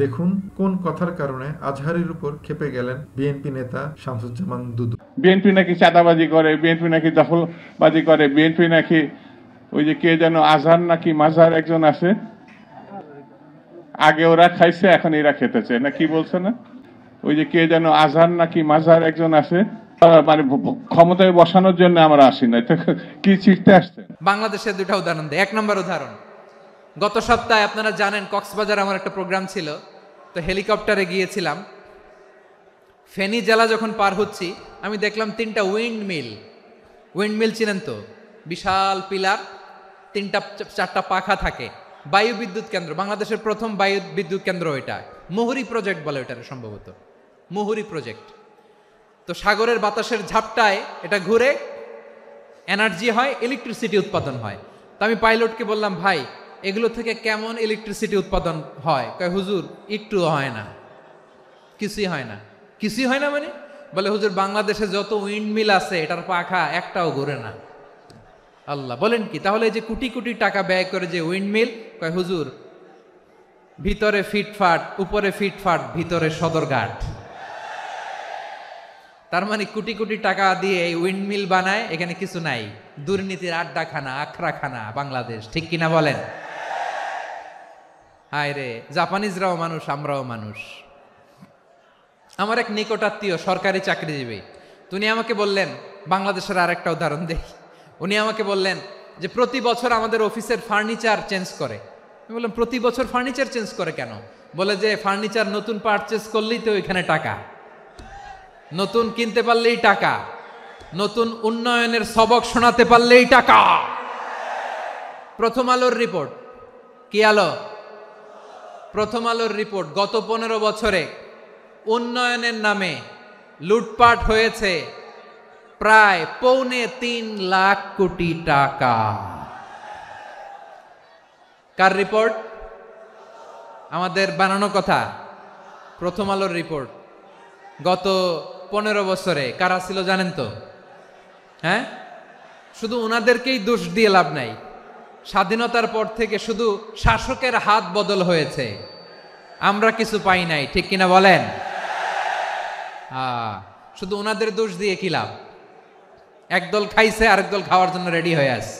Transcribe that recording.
দেখুন কোন কথার কারণে আজহারের উপর ক্ষেপে গেলেন বিএনপি নেতা শামসুজ্জামান দুদু। বিএনপি নাকি চাঁদাবাজি করে, বিএনপি নাকি দখলবাজি করে, বিএনপি নাকি ওই যে কে যেন আজহার নাকি মাঝহার একজন আছে, আগে ওরা খাইছে এখন এরা খেতেছে না, কি বলছে না, ওই যে কে যেন আজহার নাকি মাঝহার একজন আছে, মানে ক্ষমতায় বসানোর জন্য আমরা আসি না, কি ছিটতে আসছে। বাংলাদেশের দুটা উদাহরণ দেয়। 1 নম্বর উদাহরণ, গত সপ্তাহে আপনারা জানেন কক্সবাজার আমার একটা প্রোগ্রাম ছিল, তো হেলিকপ্টারে গিয়েছিলাম। ফেনী জেলা যখন পার হচ্ছি আমি দেখলাম 3টা উইন্ডমিল চিনেন তো, বিশাল পিলার, 3টা-4টা পাখা থাকে, বায়ু বিদ্যুৎ কেন্দ্র, বাংলাদেশের প্রথম বায়ু বিদ্যুৎ কেন্দ্র এটা, মুহুরী প্রজেক্ট বলে এটার, সম্ভবত মুহুরী প্রজেক্ট। তো সাগরের বাতাসের ঝাপটায় এটা ঘুরে এনার্জি হয়, ইলেকট্রিসিটি উৎপাদন হয়। তো আমি পাইলটকে বললাম, ভাই এগুলো থেকে কেমন ইলেকট্রিসিটি উৎপাদন হয়? কয় হুজুর একটু হয় না, কিছুই হয় না। কিছুই হয় না মানে? বলে হুজুর বাংলাদেশে যত উইন্ডমিল আছে এটার পাখা একটাও ঘুরে না। আল্লাহ, বলেন কি? তাহলে এই যে কোটি কোটি টাকা ব্যয় করে যে উইন্ডমিল, কয় হুজুর ভিতরে ফিটফাট, উপরে ফিটফাট, ভিতরে সদরঘাট। তার মানে কোটি কোটি টাকা দিয়ে এই উইন্ডমিল বানায়, এখানে কিছু নাই, দুর্নীতির আড্ডাখানা, আখড়াখানা বাংলাদেশ, ঠিক কিনা বলেন? হায় রে, জাপানিজরাও মানুষ, আমরাও মানুষ। আমার এক নিকটাত্মীয় সরকারি চাকরিজীবী, উনি আমাকে বললেন, বাংলাদেশের আর একটা উদাহরণ দেই। উনি আমাকে বললেন যে প্রতি বছর আমাদের অফিসের ফার্নিচার চেঞ্জ করে। আমি বললাম প্রতি বছর ফার্নিচার চেঞ্জ করে কেন? বলে যে ফার্নিচার নতুন পারচেজ করলেই তো এখানে টাকা, নতুন কিনতে পারলেই টাকা, নতুন উন্নয়নের সবক শোনাতে পারলেই টাকা। প্রথম আলোর রিপোর্ট, কি আলো? প্রথম আলোর রিপোর্ট, গত 15 বছরে উন্নয়নের নামে লুটপাট হয়েছে প্রায় 3.25 লাখ কোটি টাকা। কার রিপোর্ট? আমাদের বানানো কথা। প্রথম আলোর রিপোর্ট। গত 15 বছরে কারা ছিল জানেন তো? হ্যাঁ, শুধু ওনাদেরকেই দোষ দিয়ে লাভ নাই। স্বাধীনতার পর থেকে শুধু শাসকের হাত বদল হয়েছে, আমরা কিছু পাই নাই, ঠিক কিনা বলেন? শুধু ওনাদের দোষ দিয়ে কি লাভ? একদল খাইছে, আরেক দল খাওয়ার জন্য রেডি হয়ে আছে।